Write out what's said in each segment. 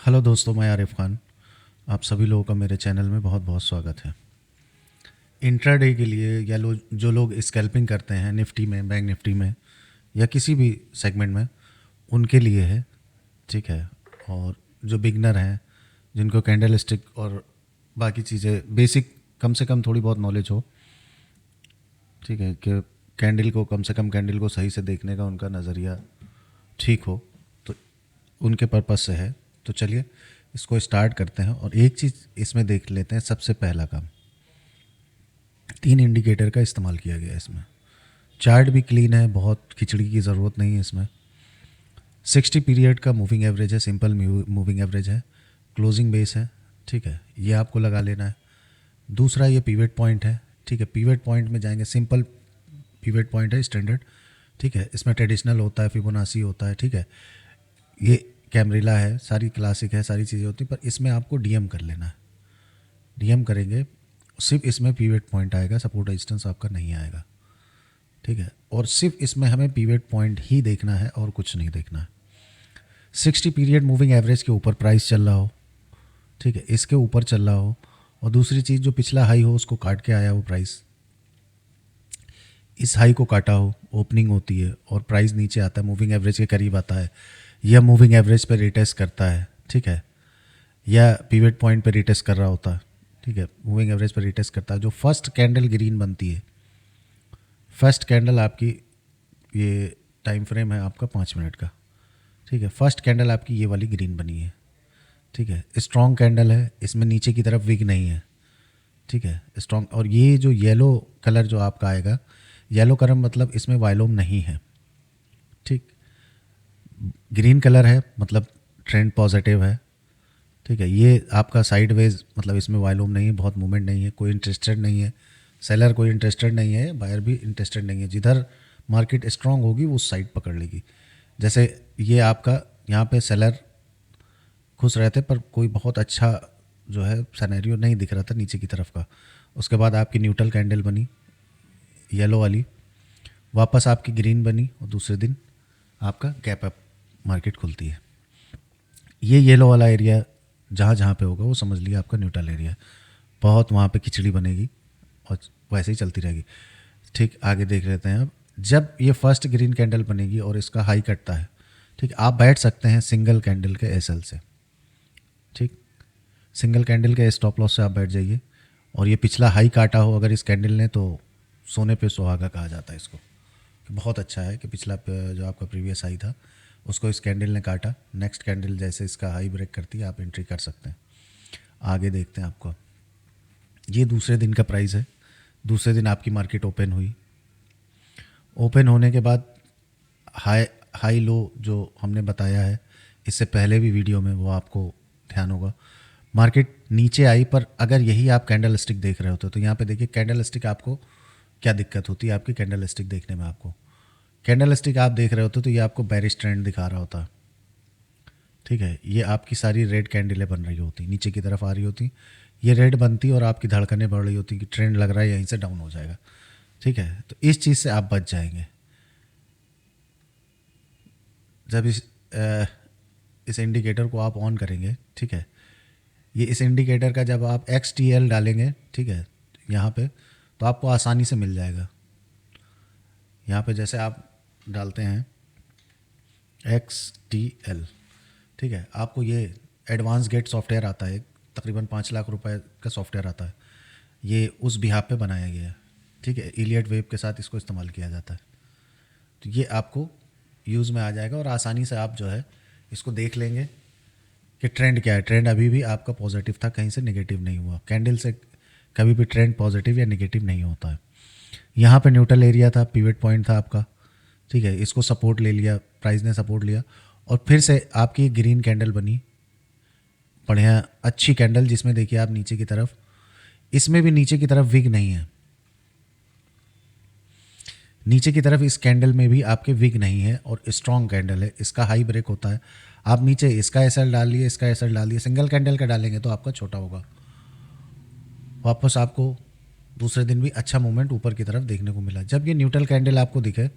Hello दोस्तों, मैं आरिफ खान। आप सभी लोगों का मेरे चैनल में बहुत बहुत स्वागत है। इंट्राडे के लिए या जो लोग स्कैल्पिंग करते हैं निफ्टी में, बैंक निफ्टी में या किसी भी सेगमेंट में, उनके लिए है। ठीक है। और जो बिगनर हैं, जिनको कैंडल स्टिक और बाकी चीज़ें बेसिक कम से कम थोड़ी बहुत नॉलेज हो, ठीक है, कि कैंडल को कम से कम कैंडल को सही से देखने का उनका नज़रिया ठीक हो, तो उनके पर्पज़ से है। तो चलिए इसको स्टार्ट करते हैं। और एक चीज़ इसमें देख लेते हैं। सबसे पहला काम, 3 इंडिकेटर का इस्तेमाल किया गया है इसमें। चार्ट भी क्लीन है, बहुत खिचड़ी की ज़रूरत नहीं है इसमें। 60 पीरियड का मूविंग एवरेज है, सिंपल मूविंग एवरेज है, क्लोजिंग बेस है। ठीक है, ये आपको लगा लेना है। दूसरा, ये पीवेट पॉइंट है। ठीक है, पीवेट पॉइंट में जाएंगे, सिंपल पीवेट पॉइंट है, स्टैंडर्ड। ठीक है, इसमें ट्रेडिशनल होता है, फिबोनाची होता है। ठीक है, ये कैमरिला है, सारी क्लासिक है, सारी चीज़ें होती हैं, पर इसमें आपको डीएम कर लेना है। डीएम करेंगे, सिर्फ इसमें पीवेट पॉइंट आएगा, सपोर्ट रेजिस्टेंस आपका नहीं आएगा। ठीक है, और सिर्फ इसमें हमें पीवेट पॉइंट ही देखना है और कुछ नहीं देखना है। 60 पीरियड मूविंग एवरेज के ऊपर प्राइस चल रहा हो, ठीक है, इसके ऊपर चल रहा हो, और दूसरी चीज़ जो पिछला हाई हो उसको काट के आया हो प्राइस, इस हाई को काटा हो, ओपनिंग होती है और प्राइस नीचे आता है, मूविंग एवरेज के करीब आता है, या मूविंग एवरेज पे रिटेस्ट करता है। ठीक है, या पीवेट पॉइंट पे रिटेस्ट कर रहा होता है। ठीक है, मूविंग एवरेज पे रिटेस्ट करता है। जो फर्स्ट कैंडल ग्रीन बनती है, फर्स्ट कैंडल आपकी, ये टाइम फ्रेम है आपका 5 मिनट का। ठीक है, फर्स्ट कैंडल आपकी ये वाली ग्रीन बनी है। ठीक है, स्ट्रॉन्ग कैंडल है, इसमें नीचे की तरफ विग नहीं है। ठीक है, स्ट्रॉन्ग। और ये जो येलो कलर जो आपका आएगा, येलो कलर मतलब इसमें वायलोम नहीं है। ठीक, ग्रीन कलर है मतलब ट्रेंड पॉजिटिव है। ठीक है, ये आपका साइडवेज मतलब इसमें वायलूम नहीं है, बहुत मूवमेंट नहीं है, कोई इंटरेस्टेड नहीं है, सेलर कोई इंटरेस्टेड नहीं है, बायर भी इंटरेस्टेड नहीं है। जिधर मार्केट स्ट्रांग होगी वो साइड पकड़ लेगी। जैसे ये आपका यहाँ पे सेलर खुश रहते, पर कोई बहुत अच्छा जो है सिनेरियो नहीं दिख रहा था नीचे की तरफ का। उसके बाद आपकी न्यूट्रल कैंडल बनी येलो वाली, वापस आपकी ग्रीन बनी, और दूसरे दिन आपका गैप अप मार्केट खुलती है। ये येलो वाला एरिया जहाँ जहाँ पे होगा वो समझ लिया आपका न्यूट्रल एरिया है। बहुत वहाँ पे खिचड़ी बनेगी और वैसे ही चलती रहेगी। ठीक, आगे देख लेते हैं अब। जब ये फर्स्ट ग्रीन कैंडल बनेगी और इसका हाई कटता है, ठीक, आप बैठ सकते हैं सिंगल कैंडल के एसएल से। ठीक, सिंगल कैंडल के स्टॉप लॉस से आप बैठ जाइए। और ये पिछला हाई काटा हो अगर इस कैंडल ने, तो सोने पे सुहागा कहा जाता है इसको, कि बहुत अच्छा है कि पिछला जो आपका प्रीवियस हाई था उसको इस कैंडल ने काटा। नेक्स्ट कैंडल जैसे इसका हाई ब्रेक करती है, आप एंट्री कर सकते हैं। आगे देखते हैं आपको। ये दूसरे दिन का प्राइस है। दूसरे दिन आपकी मार्केट ओपन हुई। ओपन होने के बाद हाई हाई लो जो हमने बताया है इससे पहले भी वीडियो में, वो आपको ध्यान होगा। मार्केट नीचे आई, पर अगर यही आप कैंडल स्टिक देख रहे होते तो यहाँ पे देखिए कैंडल स्टिक, आपको क्या दिक्कत होती है आपकी कैंडल स्टिक देखने में। आपको कैंडल स्टिक आप देख रहे होते तो ये आपको बेरिश ट्रेंड दिखा रहा होता। ठीक है, ये आपकी सारी रेड कैंडलें बन रही होती, नीचे की तरफ आ रही होती, ये रेड बनती और आपकी धड़कनें बढ़ रही होती कि ट्रेंड लग रहा है यहीं से डाउन हो जाएगा। ठीक है, तो इस चीज़ से आप बच जाएंगे। जब इस इंडिकेटर को आप ऑन करेंगे, ठीक है, ये इस इंडिकेटर का जब आप XTL डालेंगे, ठीक है, यहाँ पे, तो आपको आसानी से मिल जाएगा। यहाँ पे जैसे आप डालते हैं XTL, ठीक है, आपको ये एडवांस गेट सॉफ्टवेयर आता है, तकरीबन 5 लाख रुपए का सॉफ्टवेयर आता है। ये उस बिहाफ पे बनाया गया है। ठीक है, इलियट वेब के साथ इसको इस्तेमाल किया जाता है। तो ये आपको यूज़ में आ जाएगा और आसानी से आप जो है इसको देख लेंगे कि ट्रेंड क्या है। ट्रेंड अभी भी आपका पॉजिटिव था, कहीं से नेगेटिव नहीं हुआ। कैंडल से कभी भी ट्रेंड पॉजिटिव या नेगेटिव नहीं होता है। यहाँ पे न्यूट्रल एरिया था, पिवट पॉइंट था आपका। ठीक है, इसको सपोर्ट ले लिया, प्राइस ने सपोर्ट लिया, और फिर से आपकी ग्रीन कैंडल बनी, बढ़िया अच्छी कैंडल, जिसमें देखिए आप नीचे की तरफ, इसमें भी नीचे की तरफ विग नहीं है। नीचे की तरफ इस कैंडल में भी आपके विग नहीं है और स्ट्रॉन्ग कैंडल है, इसका हाई ब्रेक होता है। आप नीचे इसका एसएल डाल लिए, इसका एसएल डाल दिए, सिंगल कैंडल का डालेंगे तो आपका छोटा होगा। वापस आपको दूसरे दिन भी अच्छा मूवमेंट ऊपर की तरफ देखने को मिला। जब ये न्यूट्रल कैंडल आपको दिखे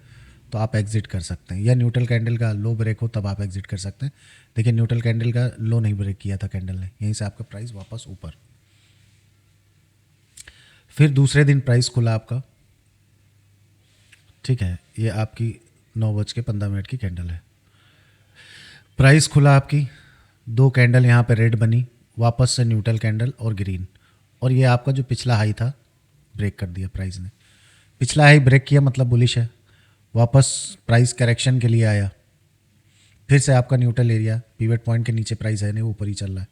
तो आप एग्जिट कर सकते हैं, या न्यूट्रल कैंडल का लो ब्रेक हो तब आप एग्जिट कर सकते हैं। देखिए न्यूट्रल कैंडल का लो नहीं ब्रेक किया था कैंडल ने, यहीं से आपका प्राइस वापस ऊपर। फिर दूसरे दिन प्राइस खुला आपका, ठीक है, ये आपकी 9:15 की कैंडल है। प्राइस खुला आपकी, दो कैंडल यहाँ पे रेड बनी, वापस से न्यूट्रल कैंडल और ग्रीन, और ये आपका जो पिछला हाई था ब्रेक कर दिया प्राइस ने। पिछला हाई ब्रेक किया मतलब बुलिश है, वापस प्राइस करेक्शन के लिए आया, फिर से आपका न्यूट्रल एरिया पीवट पॉइंट के नीचे प्राइस है नहीं, ऊपर ही चल रहा है।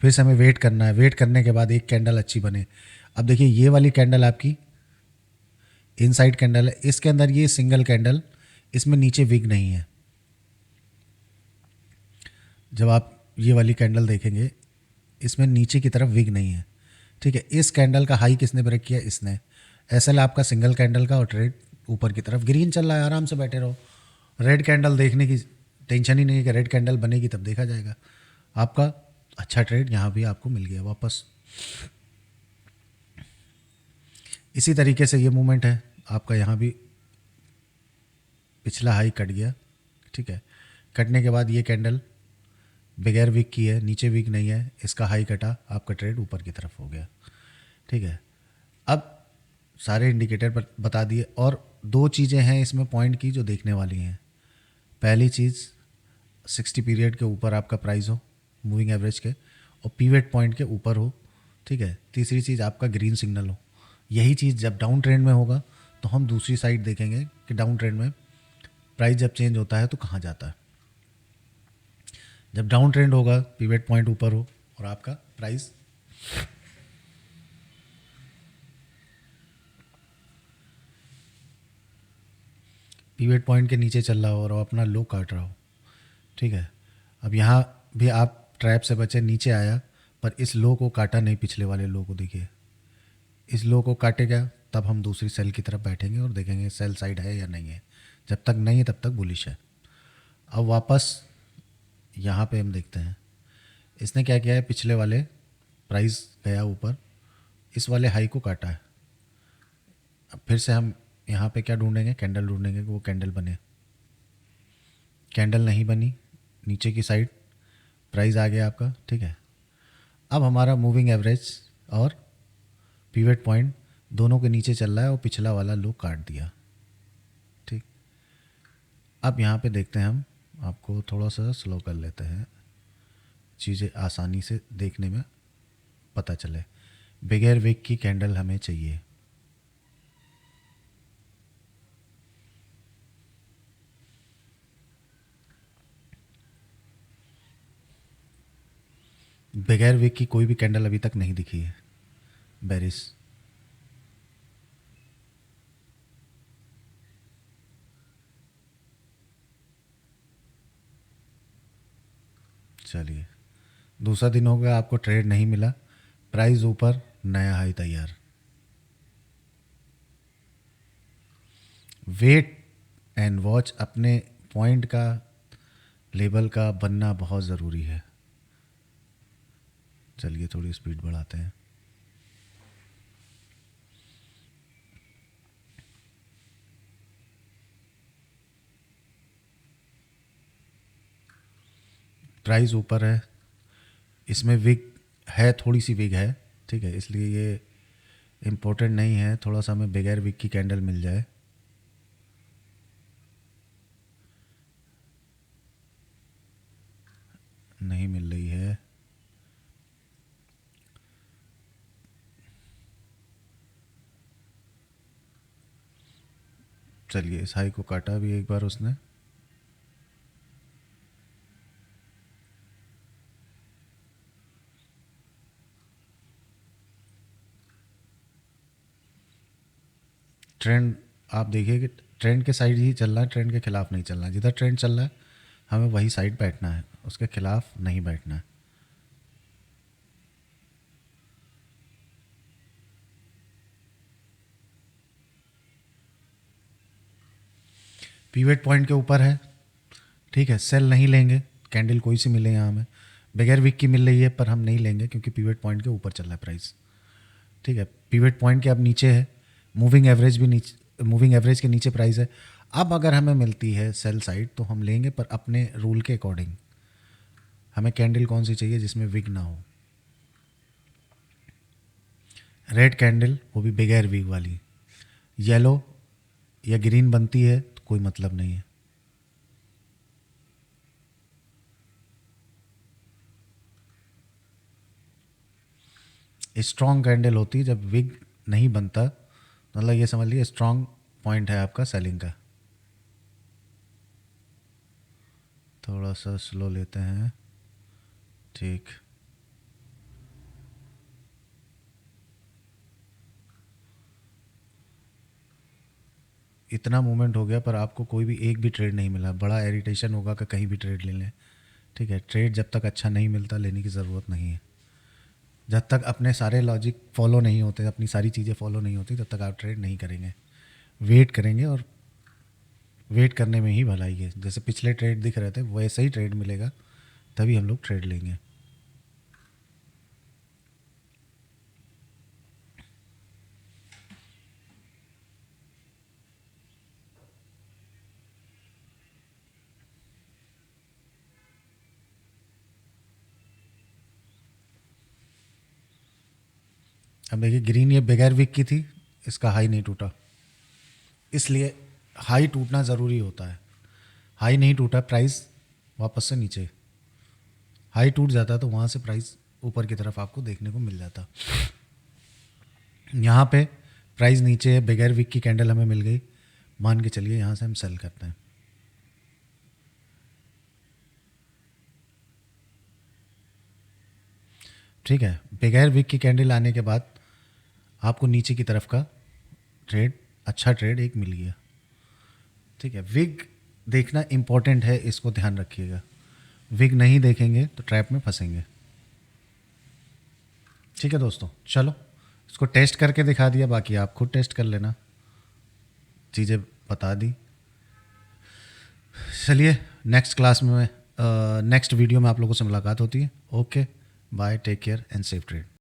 फिर से हमें वेट करना है, वेट करने के बाद एक कैंडल अच्छी बने। अब देखिए ये वाली कैंडल आपकी इनसाइड कैंडल है, इसके अंदर ये सिंगल कैंडल, इसमें नीचे विग नहीं है। जब आप ये वाली कैंडल देखेंगे इसमें नीचे की तरफ विग नहीं है, ठीक है। इस कैंडल का हाई किसने ब्रेक किया? इसने। एसएल आपका सिंगल कैंडल का, और ट्रेड ऊपर की तरफ ग्रीन चल रहा है, आराम से बैठे रहो। रेड कैंडल देखने की टेंशन ही नहीं है कि रेड कैंडल बनेगी तब देखा जाएगा। आपका अच्छा ट्रेड यहाँ भी आपको मिल गया वापस। इसी तरीके से ये मूवमेंट है आपका, यहाँ भी पिछला हाई कट गया, ठीक है। कटने के बाद ये कैंडल बगैर वीक की है, नीचे वीक नहीं है, इसका हाई कटा, आपका ट्रेड ऊपर की तरफ हो गया, ठीक है। अब सारे इंडिकेटर बता दिए, और दो चीज़ें हैं इसमें पॉइंट की जो देखने वाली हैं। पहली चीज़ 60 पीरियड के ऊपर आपका प्राइस हो मूविंग एवरेज के, और पीवट पॉइंट के ऊपर हो, ठीक है। तीसरी चीज़ आपका ग्रीन सिग्नल हो। यही चीज़ जब डाउन ट्रेंड में होगा तो हम दूसरी साइड देखेंगे कि डाउन ट्रेंड में प्राइस जब चेंज होता है तो कहाँ जाता है। जब डाउन ट्रेंड होगा पीवट पॉइंट ऊपर हो और आपका प्राइस पीवट पॉइंट के नीचे चल रहा हो और अपना लो काट रहा हो, ठीक है। अब यहाँ भी आप ट्रैप से बचे, नीचे आया पर इस लो को काटा नहीं, पिछले वाले लो को देखिए, इस लो को काटेगा तब हम दूसरी सेल की तरफ बैठेंगे और देखेंगे सेल साइड है या नहीं है। जब तक नहीं है तब तक बुलिश है। अब वापस यहाँ पे हम देखते हैं इसने क्या किया है, पिछले वाले प्राइस गया ऊपर, इस वाले हाई को काटा है। अब फिर से हम यहाँ पे क्या ढूंढेंगे, कैंडल ढूंढेंगे कि वो कैंडल बने। कैंडल नहीं बनी, नीचे की साइड प्राइस आ गया आपका, ठीक है। अब हमारा मूविंग एवरेज और पीवट पॉइंट दोनों के नीचे चल रहा है और पिछला वाला लो काट दिया, ठीक। अब यहाँ पे देखते हैं हम, आपको थोड़ा सा स्लो कर लेते हैं, चीज़ें आसानी से देखने में पता चले। बगैर विक की कैंडल हमें चाहिए। बगैर विक की कोई भी कैंडल अभी तक नहीं दिखी है बेरिस। चलिए दूसरा दिन हो गया, आपको ट्रेड नहीं मिला, प्राइस ऊपर, नया हाई तैयार। वेट एंड वॉच, अपने पॉइंट का लेवल का बनना बहुत ज़रूरी है। चलिए थोड़ी स्पीड बढ़ाते हैं। प्राइस ऊपर है, इसमें विग है, थोड़ी सी विग है, ठीक है, इसलिए ये इम्पोर्टेंट नहीं है। थोड़ा सा हमें बगैर विग की कैंडल मिल जाए। नहीं मिल रही है। चलिए इस हाई को काटा भी एक बार उसने। ट्रेंड आप देखिए कि ट्रेंड के साइड ही चल रहा है, ट्रेंड के खिलाफ नहीं चलना है। जिधर ट्रेंड चल रहा है हमें वही साइड बैठना है, उसके खिलाफ नहीं बैठना है। पीवट पॉइंट के ऊपर है, ठीक है, सेल नहीं लेंगे, कैंडल कोई सी मिले यहाँ हमें, बगैर विक की मिल रही है पर हम नहीं लेंगे क्योंकि पीवट पॉइंट के ऊपर चल रहा है प्राइस, ठीक है। पीवट पॉइंट के अब नीचे है, मूविंग एवरेज भी नीचे, मूविंग एवरेज के नीचे प्राइस है। अब अगर हमें मिलती है सेल साइड तो हम लेंगे, पर अपने रूल के अकॉर्डिंग। हमें कैंडल कौन सी चाहिए जिसमें विग ना हो, रेड कैंडल, वो भी बिगैर विग वाली। येलो या ग्रीन बनती है तो कोई मतलब नहीं है। स्ट्रॉन्ग कैंडल होती है जब विग नहीं बनता, मतलब ये समझ लीजिए स्ट्रॉन्ग पॉइंट है आपका सेलिंग का। थोड़ा सा स्लो लेते हैं, ठीक। इतना मूवमेंट हो गया पर आपको कोई भी एक भी ट्रेड नहीं मिला, बड़ा इरिटेशन होगा कि कहीं भी ट्रेड ले लें। ठीक है, ट्रेड जब तक अच्छा नहीं मिलता लेने की ज़रूरत नहीं है। जब तक अपने सारे लॉजिक फॉलो नहीं होते, अपनी सारी चीज़ें फॉलो नहीं होती, तब तक आप ट्रेड नहीं करेंगे। वेट करेंगे, और वेट करने में ही भलाई है। जैसे पिछले ट्रेड दिख रहे थे वैसे ही ट्रेड मिलेगा, तभी हम लोग ट्रेड लेंगे। अब देखिए ग्रीन ये बगैर विक की थी, इसका हाई नहीं टूटा, इसलिए हाई टूटना ज़रूरी होता है। हाई नहीं टूटा, प्राइस वापस से नीचे। हाई टूट जाता तो वहाँ से प्राइस ऊपर की तरफ आपको देखने को मिल जाता। यहाँ पे प्राइस नीचे है, बगैर विक की कैंडल हमें मिल गई, मान के चलिए यहाँ से हम सेल करते हैं। ठीक है, बगैर विक की कैंडल आने के बाद आपको नीचे की तरफ का ट्रेड, अच्छा ट्रेड एक मिल गया। ठीक है, विग देखना इम्पोर्टेंट है, इसको ध्यान रखिएगा। विग नहीं देखेंगे तो ट्रैप में फंसेंगे। ठीक है दोस्तों, चलो इसको टेस्ट करके दिखा दिया, बाकी आप खुद टेस्ट कर लेना, चीज़ें बता दी। चलिए नेक्स्ट क्लास में, नेक्स्ट वीडियो में आप लोगों से मुलाकात होती है। Okay, bye, take care and safe trade.